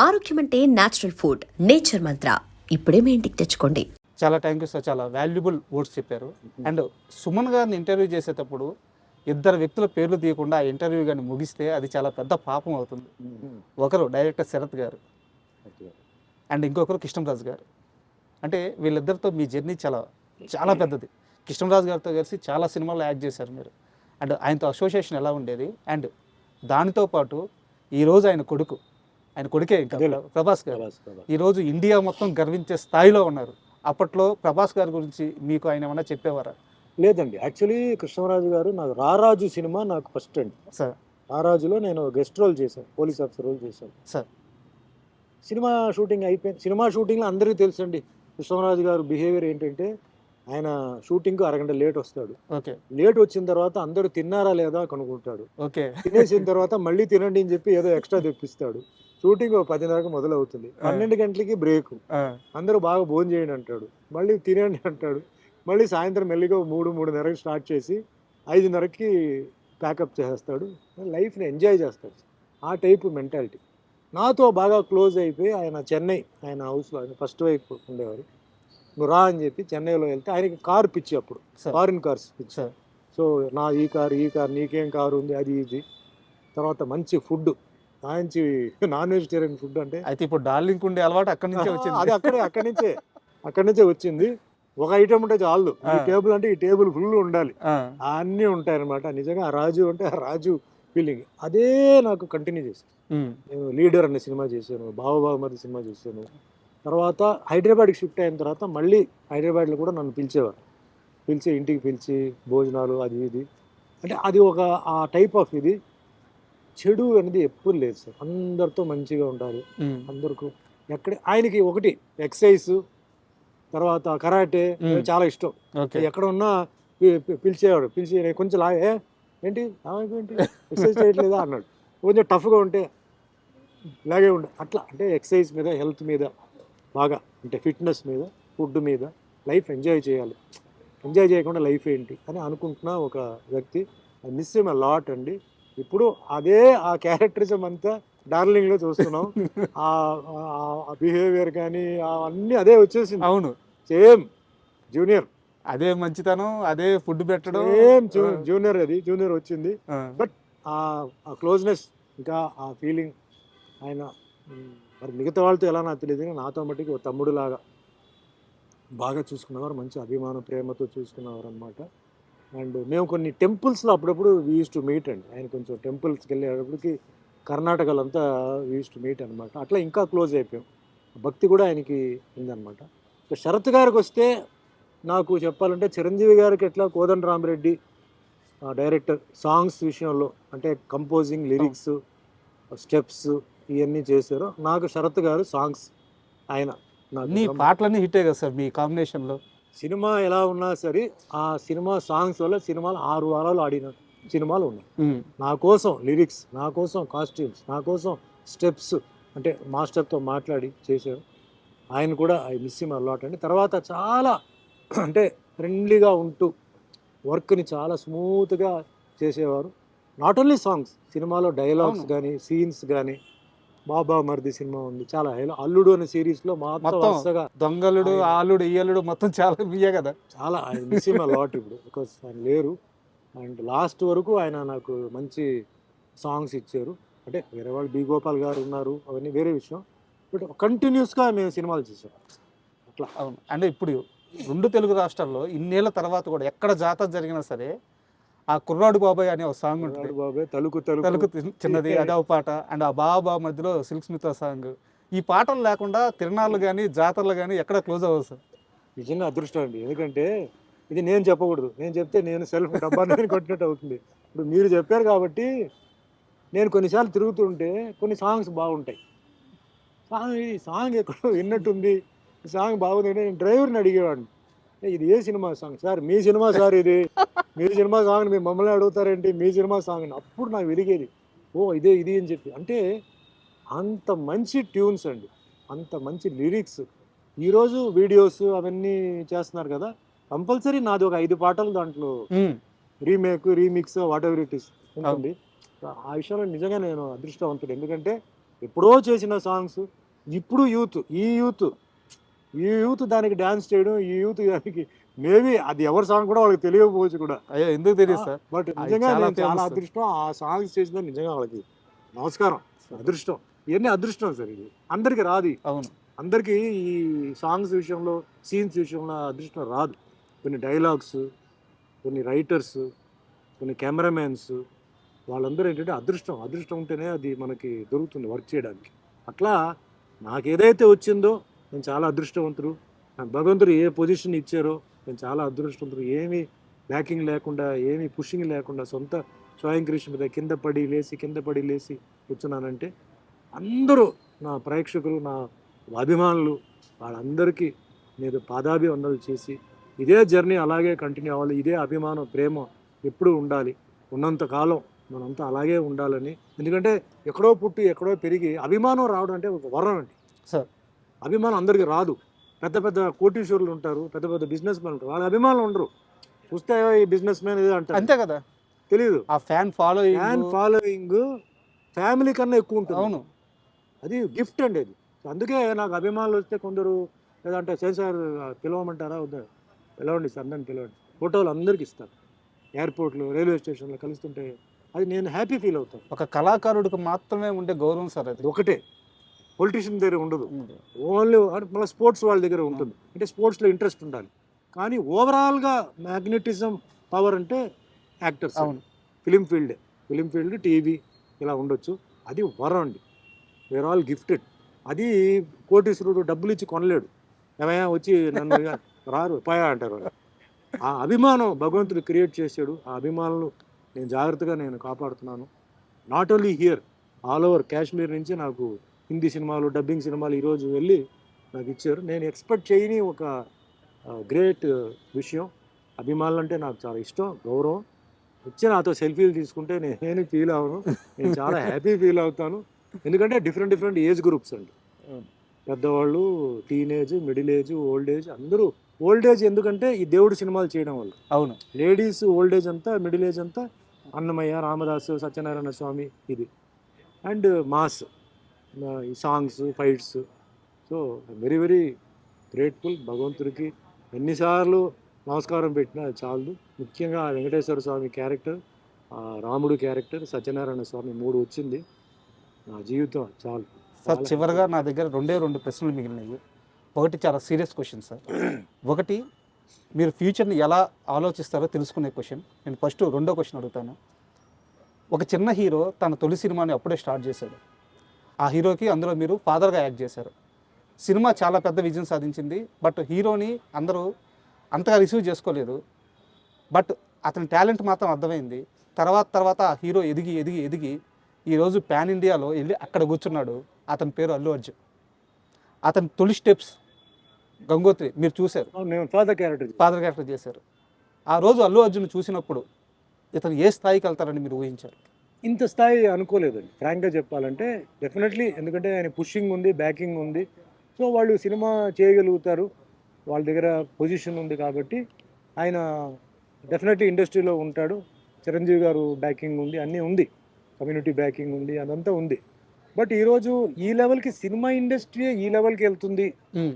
ఆరోగ్యం అంటే natural food. Nature మంత్ర ఇప్పుడే మీ ఇంటికి తెచ్చుకోండి. చాలా థ్యాంక్ యూ సార్, చాలా వాల్యుబుల్ వర్డ్స్ చెప్పారు. అండ్ సుమన్ గారిని ఇంటర్వ్యూ చేసేటప్పుడు ఇద్దరు వ్యక్తుల పేర్లు తీయకుండా ఆ ఇంటర్వ్యూ కానీ ముగిస్తే అది చాలా పెద్ద పాపం అవుతుంది. ఒకరు డైరెక్టర్ శరత్ గారు అండ్ ఇంకొకరు కృష్ణరాజు గారు. అంటే వీళ్ళిద్దరితో మీ జర్నీ చాలా చాలా పెద్దది. కృష్ణరాజు గారితో కలిసి చాలా సినిమాల్లో యాక్ట్ చేశారు మీరు. అండ్ ఆయనతో అసోసియేషన్ ఎలా ఉండేది? అండ్ దానితో పాటు ఈరోజు ఆయన కొడుకే ఇంకా ప్రభాస్ గారు ఈరోజు ఇండియా మొత్తం గర్వించే స్థాయిలో ఉన్నారు. అప్పట్లో ప్రభాస్ గారి గురించి మీకు ఆయన ఏమన్నా చెప్పేవారా? లేదండి, యాక్చువల్లీ కృష్ణరాజు గారు నాకు రారాజు సినిమా నాకు ఫస్ట్ అండి. సార్ రారాజులో నేను గెస్ట్ రోల్ చేశాను, పోలీస్ ఆఫీసర్ రోల్ చేశాను సార్. సినిమా షూటింగ్ అయిపోయింది. సినిమా షూటింగ్లో అందరికీ తెలుసండి కృష్ణరాజు గారు బిహేవియర్ ఏంటంటే, ఆయన షూటింగ్కు అరగంట లేట్ వస్తాడు. ఓకే. లేట్ వచ్చిన తర్వాత అందరూ తిన్నారా లేదా కనుక్కుంటాడు. ఓకే. తినేసిన తర్వాత మళ్ళీ తినండి అని చెప్పి ఏదో ఎక్స్ట్రా తెప్పిస్తాడు. షూటింగ్ 10:30కి మొదలవుతుంది, 12 గంటలకి బ్రేక్. అందరూ బాగా భోజనం చేయండి అంటాడు, మళ్ళీ తినండి అంటాడు. మళ్ళీ సాయంత్రం మెల్లిగా 3:30కి స్టార్ట్ చేసి 5:30కి ప్యాకప్ చేసేస్తాడు. లైఫ్ని ఎంజాయ్ చేస్తాడు. ఆ టైపు మెంటాలిటీ. నాతో బాగా క్లోజ్ అయిపోయి ఆయన చెన్నై, ఆయన హౌస్లో ఆయన ఫస్ట్ వైఫ్ ఉండేవారు. నువ్వు రా అని చెప్పి చెన్నైలో వెళ్తే ఆయనకి కారు పిచ్చి, అప్పుడు ఫారిన్ కార్స్ పిచ్చి. సో ఈ కార్ నీకేం కారు ఉంది అది ఇది. తర్వాత మంచి ఫుడ్, మంచి నాన్ వెజిటేరియన్ ఫుడ్. అంటే అయితే ఇప్పుడు డార్లింగ్ ఉండే అలవాటు అక్కడి నుంచే వచ్చింది. అది అక్కడి నుంచే వచ్చింది. ఒక ఐటమ్ ఉంటే చాలు, ఈ టేబుల్ అంటే ఈ టేబుల్ ఫుల్ ఉండాలి, అన్నీ ఉంటాయి అనమాట. నిజంగా ఆ రాజు అంటే ఆ రాజు ఫీలింగ్ అదే నాకు కంటిన్యూ చేశాను. నేను లీడర్ అనే సినిమా చేశాను, బావబావమరి సినిమా చేశాను. తర్వాత హైదరాబాద్కి షిఫ్ట్ అయిన తర్వాత మళ్ళీ హైదరాబాద్లో కూడా నన్ను పిలిచేవారు. ఇంటికి పిలిచి భోజనాలు అది ఇది. అంటే అది ఒక ఆ టైప్ ఆఫ్ ఇది. చెడు అనేది ఎప్పుడు లేదు సార్, అందరితో మంచిగా ఉండాలి అందరికీ. ఆయనకి ఒకటి ఎక్సర్సైజ్, తర్వాత కరాటే చాలా ఇష్టం. ఎక్కడ ఉన్నా పిలిచేవాడు. పిలిచి కొంచెం ఏంటి ఎక్సర్సైజ్ చేయట్లేదా అన్నాడు. కొంచెం టఫ్గా ఉంటే ఇలాగే ఉండే అట్లా. అంటే ఎక్సర్సైజ్ మీద, హెల్త్ మీద బాగా, అంటే ఫిట్నెస్ మీద, ఫుడ్ మీద, లైఫ్ ఎంజాయ్ చేయాలి. ఎంజాయ్ చేయకుండా లైఫ్ ఏంటి అని అనుకుంటున్న ఒక వ్యక్తి. I miss him a lot అండి. ఇప్పుడు అదే ఆ క్యారెక్టరిజం అంతా డార్లింగ్లో చూస్తున్నాం. ఆ బిహేవియర్ కానీ అన్నీ అదే వచ్చేసింది. అవును, సేమ్ జూనియర్, అదే మంచితనం, అదే ఫుడ్ పెట్టడం, సేమ్ జూనియర్ వచ్చింది. బట్ ఆ క్లోజ్నెస్, ఇంకా ఆ ఫీలింగ్ ఆయన మరి మిగతా వాళ్ళతో ఎలా నాకు తెలియదు, కానీ నాతో మట్టికి ఒక తమ్ముడు లాగా బాగా చూసుకున్నవారు, మంచి అభిమానం ప్రేమతో చూసుకున్నవారు అనమాట. అండ్ మేము కొన్ని టెంపుల్స్లో అప్పుడప్పుడు వీ యూస్ టు మీట్ అండి. ఆయన కొంచెం టెంపుల్స్కి వెళ్ళేటప్పటికి కర్ణాటకలో అంతా వీ యూస్ టు మీట్ అనమాట. అట్లా ఇంకా క్లోజ్ అయిపోయాం. భక్తి కూడా ఆయనకి ఉందన్నమాట. ఇక శరత్ గారికి వస్తే నాకు చెప్పాలంటే, చిరంజీవి గారికి ఎట్లా కోదండ రామిరెడ్డి డైరెక్టర్ సాంగ్స్ విషయంలో, అంటే కంపోజింగ్, లిరిక్స్, స్టెప్స్ ఇవన్నీ చేశారు. నాకు శరత్ గారు సాంగ్స్, ఆయన పాటలన్నీ హిట్టే కదా సార్ మీ కాంబినేషన్లో. సినిమా ఎలా ఉన్నా సరే ఆ సినిమా సాంగ్స్ వల్ల సినిమాలు 6 వారాలు ఆడిన సినిమాలు ఉన్నాయి. నా కోసం లిరిక్స్, నా కోసం కాస్ట్యూమ్స్, నా కోసం స్టెప్స్, అంటే మాస్టర్తో మాట్లాడి చేశారు. ఆయన కూడా I miss him a lot అండి. తర్వాత చాలా అంటే ఫ్రెండ్లీగా ఉంటూ వర్క్ని చాలా స్మూత్గా చేసేవారు. నాట్ ఓన్లీ సాంగ్స్, సినిమాలో డైలాగ్స్ కానీ, సీన్స్ కానీ. బాబా మరిది సినిమా ఉంది, చాలా అల్లుడు అనే సిరీస్లో మొత్తం దొంగలుడు, ఆలుడు, ఇయ్యలుడు మొత్తం చాలా బియ్య కదా. చాలా ఆయన మిస్ హిమ్ అ లాట్ ఇప్పుడు, బికాస్ ఆయన లేరు. అండ్ లాస్ట్ వరకు ఆయన నాకు మంచి సాంగ్స్ ఇచ్చారు. అంటే వేరే వాళ్ళు బి గోపాల్ గారు ఉన్నారు, అవన్నీ వేరే విషయం. బట్ కంటిన్యూస్గా మేము సినిమాలు చేసాం అట్లా. అంటే ఇప్పుడు 2 తెలుగు రాష్ట్రాల్లో ఇన్నేళ్ల తర్వాత కూడా ఎక్కడ జాతర జరిగినా సరే ఆ కుర్రాడు బాబాయ్ అనే ఒక సాంగ్ ఉంటుంది. బాబాయ్ తలుకు చిన్నది, అదే పాట. అండ్ ఆ బాబా మధ్యలో సిల్క్ స్మిత సాంగ్. ఈ పాటలు లేకుండా తిరణాలు కానీ, జాతరలు కానీ ఎక్కడ క్లోజ్ అవ్వదు సార్. నిజంగా అదృష్టం అండి. ఎందుకంటే ఇది నేను చెప్పకూడదు, నేను చెప్తే నేను సెల్ఫ్ డబ్బాని కొట్టినట్టు అవుతుంది. ఇప్పుడు మీరు చెప్పారు కాబట్టి నేను కొన్నిసార్లు తిరుగుతుంటే కొన్ని సాంగ్స్ బాగుంటాయి. ఈ సాంగ్ ఎక్కడో విన్నట్టుంది, ఈ సాంగ్ బాగుందంటే నేను డ్రైవర్ని అడిగేవాడిని, ఇది ఏ సినిమా సాంగ్ సార్? మీ సినిమా సార్, ఇది మీ సినిమా సాంగ్, మీరు మమ్మల్ని అడుగుతారేంటి, మీ సినిమా సాంగ్. అప్పుడు నాకు వెలిగేది, ఓ ఇది అని చెప్పి. అంటే అంత మంచి ట్యూన్స్ అండి, అంత మంచి లిరిక్స్. ఈరోజు వీడియోస్ అవన్నీ చేస్తున్నారు కదా, కంపల్సరీ నాది ఒక 5 పాటలు దాంట్లో remix what ever it is ఉంటుంది. ఆ విషయంలో నిజంగా నేను అదృష్టవంతుడు. ఎందుకంటే ఎప్పుడో చేసిన సాంగ్స్ ఇప్పుడు ఈ యూత్ దానికి డ్యాన్స్ చేయడం, ఈ యూత్ దానికి మేబీ అది ఎవరి సాంగ్ కూడా వాళ్ళకి తెలియకపోవచ్చు కూడా. అయ్యో ఎందుకు తెలియదు సార్, బట్ అది నిజంగా చాలా నేను చాలా famous. అదృష్టం ఆ సాంగ్స్ చేసిన నిజంగా వాళ్ళకి నమస్కారం. అదృష్టం, ఇవన్నీ అదృష్టం సార్. ఇది అందరికి రాదు, అవును అందరికీ ఈ సాంగ్స్ విషయంలో సీన్స్ విషయంలో అదృష్టం రాదు. కొన్ని డైలాగ్స్, కొన్ని రైటర్స్, కొన్ని కెమెరామెన్స్, వాళ్ళందరూ ఏంటంటే అదృష్టం ఉంటేనే అది మనకి దొరుకుతుంది వర్క్ చేయడానికి. అట్లా నాకు ఏదైతే వచ్చిందో నేను చాలా అదృష్టవంతుడు. నాకు భగవంతుడు ఏ పొజిషన్ ఇచ్చారో నేను చాలా అదృష్టవంతుడు. ఏమీ బ్యాకింగ్ లేకుండా, ఏమీ పుషింగ్ లేకుండా, సొంత స్వయం కృషి మీద కింద పడి లేసి కూర్చున్నానంటే అందరూ నా ప్రేక్షకులు, నా అభిమానులు, వాళ్ళందరికీ నేను పాదాభివందనలు చేసి ఇదే జర్నీ అలాగే కంటిన్యూ అవ్వాలి. ఇదే అభిమానం, ప్రేమ ఎప్పుడూ ఉండాలి. ఉన్నంతకాలం మనంతా అలాగే ఉండాలని. ఎందుకంటే ఎక్కడో పుట్టి ఎక్కడో పెరిగి అభిమానం రావడం అంటే ఒక వరం అండి సార్. అభిమానం అందరికీ రాదు. పెద్ద కోటీశ్వరులు ఉంటారు, పెద్ద బిజినెస్ మ్యాన్ ఉంటారు, వాళ్ళ అభిమానులు ఉండరు. చూస్తే ఈ బిజినెస్ మ్యాన్ ఇదే అంటారు, అంతే కదా, తెలియదు. ఆ ఫ్యాన్ ఫాలోయింగ్ ఫ్యామిలీ కన్నా ఎక్కువ ఉంటుంది. అవును, అది గిఫ్ట్ అండి అది. అందుకే నాకు అభిమానులు వస్తే కొందరు లేదంటే సార్ పిలవమంటారా, వద్దా, పిలవండి సార్, అందరిని పిలవండి, ఫోటోలు అందరికి ఇస్తారు. ఎయిర్పోర్ట్లో, రైల్వే స్టేషన్లో కలుస్తుంటే అది నేను హ్యాపీ ఫీల్ అవుతాను. ఒక కళాకారుడికి మాత్రమే ఉండే గౌరవం సార్ అది. ఒకటే, పొలిటీషియన్ దగ్గర ఉండదు, ఓన్లీ మళ్ళీ స్పోర్ట్స్ వాళ్ళ దగ్గర ఉంటుంది. అంటే స్పోర్ట్స్లో ఇంట్రెస్ట్ ఉండాలి. కానీ ఓవరాల్గా మ్యాగ్నెటిజం పవర్ అంటే యాక్టర్స్. అవును, ఫిలిం ఫీల్డ్ టీవీ ఇలా ఉండొచ్చు. అది వరం అండి. We're all gifted. అది కోటీశ్వరుడు డబ్బులు ఇచ్చి కొనలేడు. ఏమయ్యా వచ్చి నన్ను రారు పాయా అంటారు. ఆ అభిమానం భగవంతుడు క్రియేట్ చేశాడు. ఆ అభిమానులు జాగ్రత్తగా కాపాడుతున్నాను. Not only here, all over Kashmir నుంచి నాకు హిందీ సినిమాలు, డబ్బింగ్ సినిమాలు ఈరోజు వెళ్ళి నాకు ఇచ్చారు. నేను ఎక్స్పెక్ట్ చేయని ఒక గ్రేట్ విషయం. అభిమానులు అంటే నాకు చాలా ఇష్టం, గౌరవం. వచ్చి నాతో సెల్ఫీలు తీసుకుంటే నేను ఫీల్ అవ్వను, నేను చాలా హ్యాపీ ఫీల్ అవుతాను. ఎందుకంటే డిఫరెంట్ ఏజ్ గ్రూప్స్ అండి. పెద్దవాళ్ళు, teenage, middle age, old age, అందరూ. ఓల్డ్ ఏజ్ ఎందుకంటే ఈ దేవుడు సినిమాలు చేయడం వల్ల. అవును, లేడీస్ ఓల్డ్ ఏజ్ అంతా, మిడిల్ ఏజ్ అంతా అన్నమయ్య, రామదాసు, సత్యనారాయణ స్వామి ఇది. అండ్ మాస్, ఈ songs, fights. So very very grateful. భగవంతుడికి ఎన్నిసార్లు నమస్కారం పెట్టినా చాలు. ముఖ్యంగా వెంకటేశ్వర స్వామి క్యారెక్టర్, రాముడు క్యారెక్టర్, సత్యనారాయణ స్వామి 3 వచ్చింది. నా జీవితం చాలు సార్. చివరిగా నా దగ్గర 2 ప్రశ్నలు మిగిలినాయి. ఒకటి చాలా సీరియస్ క్వశ్చన్ సార్. ఒకటి, మీరు ఫ్యూచర్ని ఎలా ఆలోచిస్తారో తెలుసుకునే క్వశ్చన్. నేను ఫస్ట్ 2వ క్వశ్చన్ అడుగుతాను. ఒక చిన్న హీరో తన తొలి సినిమాని అప్పుడే స్టార్ట్ చేశాడు. ఆ హీరోకి అందులో మీరు ఫాదర్గా యాక్ట్ చేశారు. సినిమా చాలా పెద్ద విజయం సాధించింది. బట్ హీరోని అందరూ అంతగా రిసీవ్ చేసుకోలేదు. బట్ అతని టాలెంట్ మాత్రం అర్థమైంది. తర్వాత ఆ హీరో ఎదిగి ఈరోజు పాన్ ఇండియాలో వెళ్ళి అక్కడ కూర్చున్నాడు. అతని పేరు అల్లు అర్జున్. అతని తొలి స్టెప్స్ గంగోత్రి మీరు చూశారు, ఫాదర్ క్యారెక్టర్ చేశారు. ఆ రోజు అల్లు అర్జున్ చూసినప్పుడు ఇతను ఏ స్థాయికి వెళ్తారని మీరు ఊహించారు? ఇంత స్థాయి అనుకోలేదండి, ఫ్రాంక్గా చెప్పాలంటే. డెఫినెట్లీ, ఎందుకంటే ఆయన పుషింగ్ ఉంది, బ్యాకింగ్ ఉంది. సో వాళ్ళు సినిమా చేయగలుగుతారు, వాళ్ళ దగ్గర పొజిషన్ ఉంది కాబట్టి ఆయన డెఫినెట్లీ ఇండస్ట్రీలో ఉంటాడు. చిరంజీవి గారు బ్యాకింగ్ ఉంది, అన్నీ ఉంది, కమ్యూనిటీ బ్యాకింగ్ ఉంది, అదంతా ఉంది. బట్ ఈరోజు ఈ లెవెల్కి సినిమా ఇండస్ట్రీ ఈ లెవెల్కి వెళ్తుంది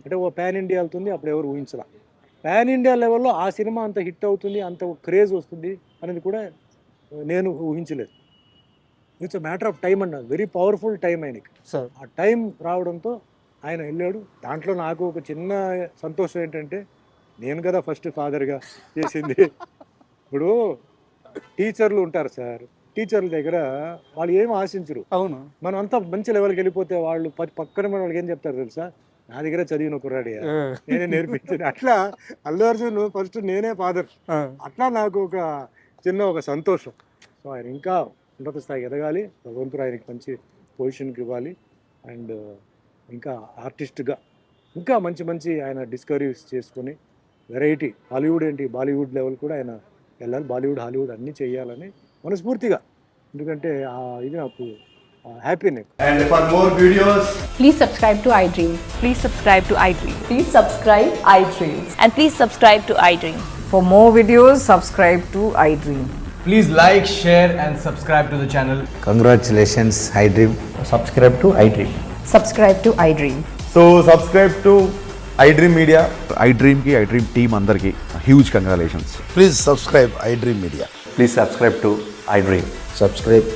అంటే ఓ పాన్ ఇండియా వెళ్తుంది, అప్పుడు ఎవరు ఊహించరా. పాన్ ఇండియా లెవెల్లో ఆ సినిమా అంత హిట్ అవుతుంది, అంత క్రేజ్ వస్తుంది అనేది కూడా నేను ఊహించలేదు. It's a matter of time అన్న, వెరీ పవర్ఫుల్ టైం ఆయనకి. ఆ టైం రావడంతో ఆయన వెళ్ళాడు. దాంట్లో నాకు ఒక చిన్న సంతోషం ఏంటంటే, నేను కదా ఫస్ట్ ఫాదర్గా చేసింది. ఇప్పుడు టీచర్లు ఉంటారు సార్, టీచర్ల దగ్గర వాళ్ళు ఏమి ఆశించరు. అవును, మనం అంతా మంచి లెవెల్కి వెళ్ళిపోతే వాళ్ళు పక్కన మన వాళ్ళకి ఏం చెప్తారు తెలుసా, నా దగ్గర చదివిన కుర్రాడి, నేనే నేర్పించాను. అట్లా అల్లు అర్జున్ ఫస్ట్ నేనే ఫాదర్. అట్లా నాకు ఒక చిన్న సంతోషం. సో ఆయన ఇంకా ఉన్నత స్థాయికి ఎదగాలి, భగవంతుడు ఆయనకి మంచి పొజిషన్కి ఇవ్వాలి. అండ్ ఇంకా ఆర్టిస్ట్గా ఇంకా మంచి ఆయన డిస్కవరీస్ చేసుకొని వెరైటీ హాలీవుడ్ ఏంటి బాలీవుడ్ లెవెల్ కూడా ఆయన వెళ్ళాలి. బాలీవుడ్, హాలీవుడ్ అన్నీ చేయాలని మనస్ఫూర్తిగా, ఎందుకంటే ఇది నాకు happiness. And for more videos, please subscribe to iDream. Please subscribe to iDream. Please subscribe iDream. And please subscribe to iDream. For more videos, subscribe to iDream. Please like, share, and subscribe to the channel. Congratulations, iDream. Subscribe to iDream. Subscribe to iDream. So subscribe to iDream Media. iDream team అందరికి huge congratulations. Please subscribe iDream Media. Please subscribe to iDream. Subscribe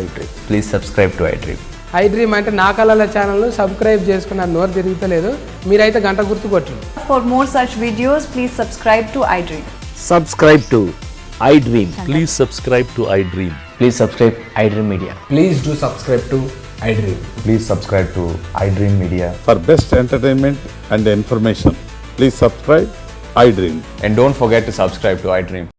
iDream. Please subscribe to iDream. iDream అంటే నా కళల ఛానల్ను subscribe చేసుకున్న నోరు తిరుగుతలేదు, మీరైతే గంట గుర్తు కొట్టండి. For more such videos, please subscribe to iDream. Subscribe to iDream. Please subscribe to iDream. Please subscribe iDream Media. Please do subscribe to iDream. Please subscribe to iDream Media. For best entertainment and information please subscribe iDream. And don't forget to subscribe to iDream.